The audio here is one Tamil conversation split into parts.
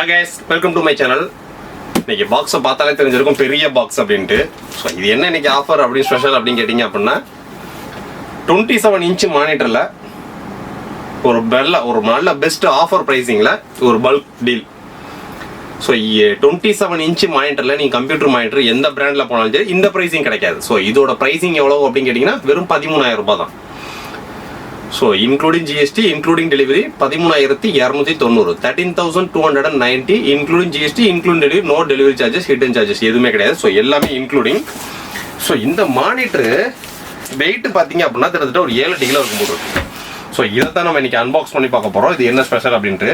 Hi guys, welcome to my channel. இன்னைக்கு பாக்ஸை பார்த்தாலே தெரிஞ்சிருக்கும் பெரிய பாக்ஸ் அப்படின்ட்டு. ஸோ இது என்ன இன்னைக்கு ஆஃபர் அப்படி ஸ்பெஷல் அப்படின்னு கேட்டிங்க அப்படின்னா 27 இன்ச் மானிட்டரில் ஒரு நல்ல பெஸ்ட் ஆஃபர் ப்ரைஸிங்கில் ஒரு பல்க் டீல். ஸோ 27 இன்ச் மானிட்டரில் நீங்கள் கம்ப்யூட்டர் மானிட்டர் எந்த பிராண்டில் போனாலும் சரி இந்த ப்ரைஸிங் கிடைக்காது. ஸோ இதோட ப்ரைஸிங் எவ்வளோ அப்படின்னு கேட்டிங்கன்னா வெறும் 13,000 ரூபாய் தான். So including GST including delivery 13,290, 13,290 including GST including delivery, no delivery charges, hidden charges எதுவுமே கிடையாது. ஸோ எல்லாமே இன்க்ளூடிங். ஸோ இந்த மானிட்டரு வெயிட் பார்த்தீங்க அப்படின்னா கிட்டத்தட்ட ஒரு 7-8 கிலோ இருக்கும் போது. ஸோ இதை தான் நம்ம இன்னைக்கு அன்பாக்ஸ் பண்ணி பார்க்க போகிறோம். இது என்ன ஸ்பெஷல் அப்படின்ட்டு.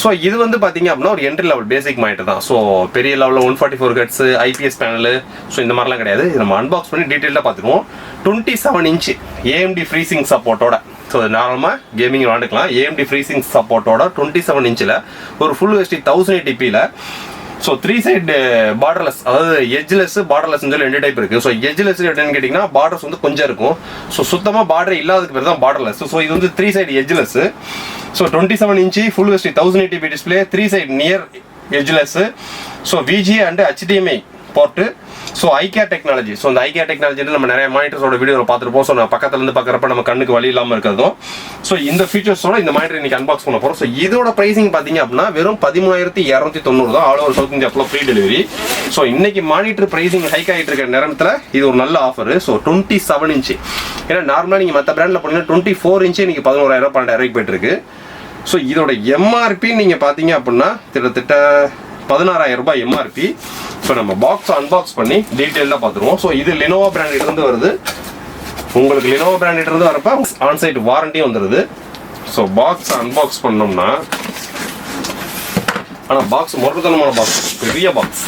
ஸோ இது வந்து பார்த்தீங்க அப்படின்னா ஒரு என்ட்ரி லெவல் பேசிக் மானிட்டர் தான். ஸோ பெரிய லெவலில் 144 ஹெர்ட்ஸ் ஐபிஎஸ் பேனல் ஸோ இந்த மாதிரிலாம் கிடையாது. இது நம்ம அன்பாக்ஸ் பண்ணி டீட்டெயிலாக பார்த்துக்குவோம். 27 இன்ச் ஏஎம்டி ஃப்ரீசிங் சப்போர்ட்டோட, ஸோ நார்மலாக கேமிங் விளாண்டுக்கலாம். ஏஎம்டி ஃப்ரீசிங் சப்போர்ட்டோட 27 இன்ச்சில் ஒரு ஃபுல் ஹெச்டி 1080pல ஸோ 3 சைடு பார்டர்லெஸ், அதாவது எட்ஜ்லெஸ் பார்டர்லெஸ் சொல்லி 2 டைப் இருக்குது. ஸோ எட்ஜ்லெஸ் என்னன்னு கேட்டிங்கன்னா பார்டர்ஸ் வந்து கொஞ்சம் இருக்கும். ஸோ சுத்தமாக பார்டர் இல்லாததுக்கு பேர் தான் பார்டர்லெஸ். ஸோ இது வந்து 3 side edgeless. So 27 inch full HD 1080p display, 3 side near edgeless. So VGA and HDMI port. So eye care technology. So இந்த ஐகேர் டெக்னாலஜி நம்ம நிறைய மானிட்டர்ஸோட வீடியோவில் பார்த்துருப்போம். ஸோ நான் பக்கத்துலேருந்து பார்க்குறப்ப நம்ம கண்ணுக்கு வலி இல்லாமல் இருக்கிறதும். ஸோ இந்த ஃபீச்சர்ஸோட இந்த மானிட்டர் இன்னைக்கு அன்பாக்ஸ் பண்ண போகிறோம். ஸோ இதோட ப்ரைஸிங் பார்த்தீங்க அப்படின்னா வெறும் 13,290 தான். ஆல் ஓவர் சவுத் இந்தியா ஃபுல்லாக ஃப்ரீ டெலிவரி. ஸோ இன்னைக்கு மானிட்டர் ப்ரைஸிங் ஹைக் ஆகிட்டு இருக்கிற நேரத்தில் இது ஒரு நல்ல ஆஃபர். ஸோ 27 இன்ச்சு, ஏன்னா நார்மலாக நீங்கள் மற்ற பிராண்டில் போனீங்கன்னா 24 இன்ச்சு இன்னைக்கு 11,000 12,000 போயிட்டு இருக்கு. ஸோ இதோட எம்ஆர்பி நீங்கள் பார்த்தீங்க அப்படின்னா கிட்டத்தட்ட 16,000 ரூபாய் எம்ஆர்பி. ஸோ நம்ம பாக்ஸ் அன்பாக்ஸ் பண்ணி டீட்டெயிலாக பார்த்துருவோம். ஸோ இது லெனோவோ பிராண்டிட் இருந்து வருது. உங்களுக்கு லெனோவோ பிராண்டிட் இருந்து வரப்ப ஆன்சைட் வாரண்டியும் வந்துடுது. ஸோ பாக்ஸ் அன்பாக்ஸ் பண்ணோம்னா, ஆனால் பாக்ஸ் முரட்டுத்தனமான பாக்ஸ், பெரிய பாக்ஸ்.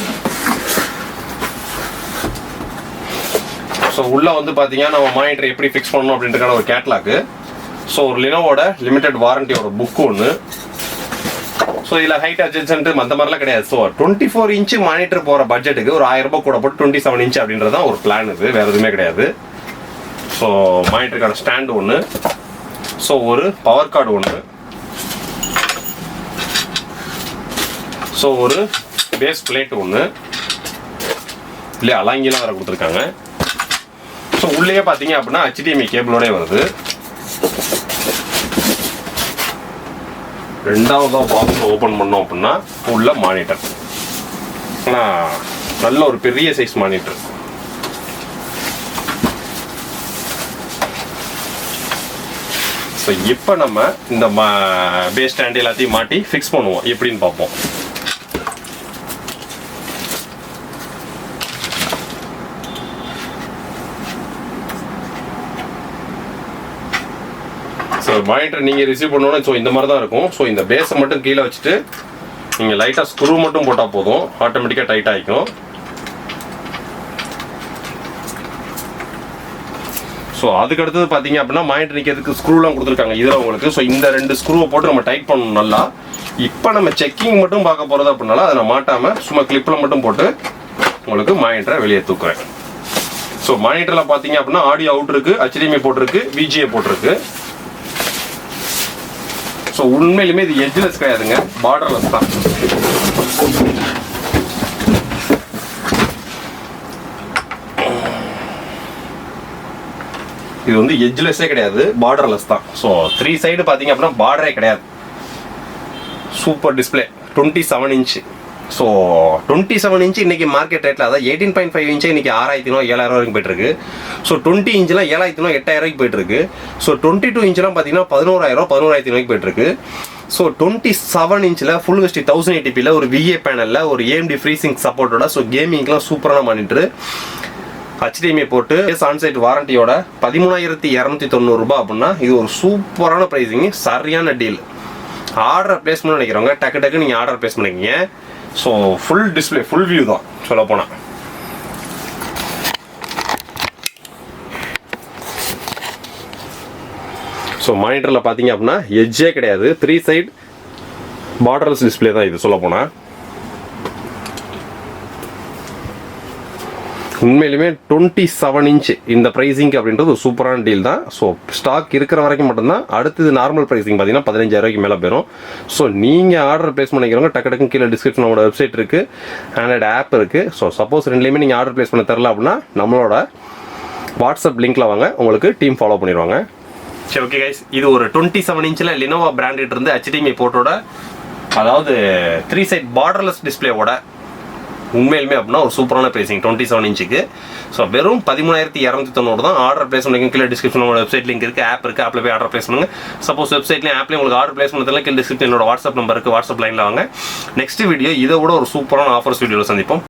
ஸோ உள்ள வந்து பார்த்தீங்கன்னா நம்ம மானிட்டர் எப்படி ஃபிக்ஸ் பண்ணணும் அப்படின்றக்கான ஒரு கேட்லாக்கு. ஸோ ஒரு லெனோவோட லிமிடெட் வாரண்டியோட புக்கு ஒன்று. ஸோ இதில் ஹைட் அட்ஜஸ்ட்மெண்ட் மற்ற மாதிரிலாம் கிடையாது. ஸோ 24 இன்ச்சு மானிட்டர் போகிற பட்ஜெட்டுக்கு ஒரு 1000 ரூபாய் கூட போட்டு 27 இன்ச் அப்படின்றது தான் ஒரு பிளான். இது வேறு எதுவுமே கிடையாது. ஸோ மானிட்டருக்கான ஸ்டாண்டு ஒன்று, ஸோ ஒரு பவர் கார்டு ஒன்று, ஸோ ஒரு பேஸ் பிளேட் ஒன்று, இல்லையா அலாங்கிலாம் வேறு கொடுத்துருக்காங்க. ஸோ உள்ளே பார்த்தீங்க அப்படின்னா HDMI கேபிளோடய வருது. ரெண்டாவதாக பாக்ஸ் ஓப்பன் பண்ணோம் அப்படின்னா உள்ள மானிட்டர். ஆனால் நல்ல ஒரு பெரிய சைஸ் மானிட்டர். ஸோ இப்போ நம்ம இந்த பேஸ் ஸ்டாண்ட் எல்லாத்தையும் மாட்டி ஃபிக்ஸ் பண்ணுவோம், எப்படின்னு பார்ப்போம். ஸோ மானிட்டர் நீங்கள் ரிசீவ் பண்ணோன்னா ஸோ இந்த மாதிரி தான் இருக்கும். ஸோ இந்த பேஸை மட்டும் கீழே வச்சுட்டு நீங்கள் லைட்டாக ஸ்க்ரூ மட்டும் போட்டால் போதும், ஆட்டோமேட்டிக்காக டைட் ஆகிக்கும். ஸோ அதுக்கு அடுத்தது பார்த்தீங்க அப்படின்னா மானிட்டர் நிற்கிறதுக்கு ஸ்க்ரூலாம் கொடுத்துருக்காங்க இதில் உங்களுக்கு. ஸோ இந்த 2 ஸ்க்ரூவை போட்டு நம்ம டைட் பண்ணணும் நல்லா. இப்போ நம்ம செக்கிங் மட்டும் பார்க்க போகிறது அப்படின்னால அதை நான் மாட்டாமல் சும்மா கிளிப்பில் மட்டும் போட்டு உங்களுக்கு மானிட்டரை வெளியே தூக்குறேன். ஸோ மானிட்டரில் பார்த்தீங்க அப்படின்னா ஆடியோ அவுட் இருக்குது, HDMI போட்டிருக்கு, விஜிஏ போட்டிருக்கு. ஸோ உண்மையிலுமே இது எட்ஜ்லெஸ் கிடையாதுங்க, பார்டர்லெஸ் தான். இது வந்து எட்ஜ்லெஸ்ஸே கிடையாது, பார்டர்லெஸ் தான். ஸோ 3 சைடு பார்த்தீங்க அப்படின்னா பார்டரே கிடையாது. Super display 27 inch. So 27 inch இன்னைக்கு மார்க்கெட் ரேட்டில், அதாவது 18.5 இன்ச்சு இன்னைக்கு 6,000 7,000 வரைக்கும் போயிட்டு இருக்கு. ஸோ 20 இன்ச்லாம் 7,000 8,000 போயிட்டு இருக்கு. ஸோ 22 இன்ச்லாம் பார்த்தீங்கன்னா 11,000 11,000 போயிட்டு இருக்கு. ஸோ 27 இன்ச்சில் ஃபுல் ஹெச்டி 1080pல ஒரு VA பேனலில் ஒரு AMD ஃப்ரீசிங் சப்போர்ட்டோட, ஸோ கேமிங்லாம் சூப்பரான மானிட்டர். HDMI போட்டு ஆன்சைட் வாரண்டியோட 13,290 ரூபாய் அப்படின்னா இது ஒரு சூப்பரான ப்ரைஸிங், சரியான டீல். ஆர்டர் பிளேஸ் பண்ண நினைக்கிறவங்க டக்கு டக்கு நீங்கள் ஆர்டர் பிளேஸ் பண்ணிக்கிங்க. So full display full view தான் சொல்ல போனால். ஸோ மானிட்டரில் பார்த்தீங்க அப்படின்னா எட்ஜே கிடையாது, 3 சைடு பார்டர்லெஸ் டிஸ்பிளே தான் இது சொல்ல போனால். உண்மையிலுமே 27 இன்ச் இந்த ப்ரைஸிங் அப்படின்றது ஒரு சூப்பரான டீல் தான். ஸோ ஸ்டாக் இருக்கிற வரைக்கும் மட்டும்தான். அடுத்தது நார்மல் ப்ரைஸிங் பார்த்தீங்கன்னா 15,000 ரூபாய்க்கு மேலே போயிடும். ஸோ நீங்கள் ஆர்டர் பிளேஸ் பண்ணிக்கிறவங்க டக்கு டக்குன்னு கீழே டிஸ்கிரிப்ஷனோட வெப்சைட் இருக்குது, ஆண்ட்ராய்டு ஆப் இருக்குது. ஸோ சப்போஸ் ரெண்டுலேயுமே நீங்கள் ஆர்டர் பிளேஸ் பண்ண தரல அப்படின்னா நம்மளோட வாட்ஸ்அப் லிங்க்கில் வாங்க, உங்களுக்கு டீம் ஃபாலோ பண்ணிடுவாங்க. சரி, ஓகே கைஸ், இது ஒரு 27 இன்ச்சில் லெனோவோ பிராண்டட் இருந்து HDMI போர்ட்டோட, அதாவது 3 சைட் பார்டர்லெஸ் டிஸ்பிளேவோட உண்மையிலுமே அப்படின்னா ஒரு சூப்பரான ப்ரைஸிங் 27 இன்ச்சுக்கு. ஸோ வெறும் 13,290 தான். ஆர்டர் பிளேஸ் பண்ணிங்க கீழே டிஸ்கிரிப்ஷனோட வெப்சைட் லிங்க் இருக்குது, ஆப் இருக்குது, ஆப்பில் போய் ஆர்டர் பிளேஸ் பண்ணுங்கள். சப்போஸ் வெப்சைட்லேயும் ஆப்லேயும் உங்களுக்கு ஆர்டர் பிளேஸ் பண்ணதில்லை, கீழே டிஸ்கிரிப்ஷன் என்னோட வாட்ஸ்அப் நம்பர் இருக்குது, வாட்ஸ்அப் லைனில் வாங்க. நெக்ஸ்ட் வீடியோ இதை விட ஒரு சூப்பரான ஆஃபர்ஸ் வீடியோவில் சந்திப்போம்.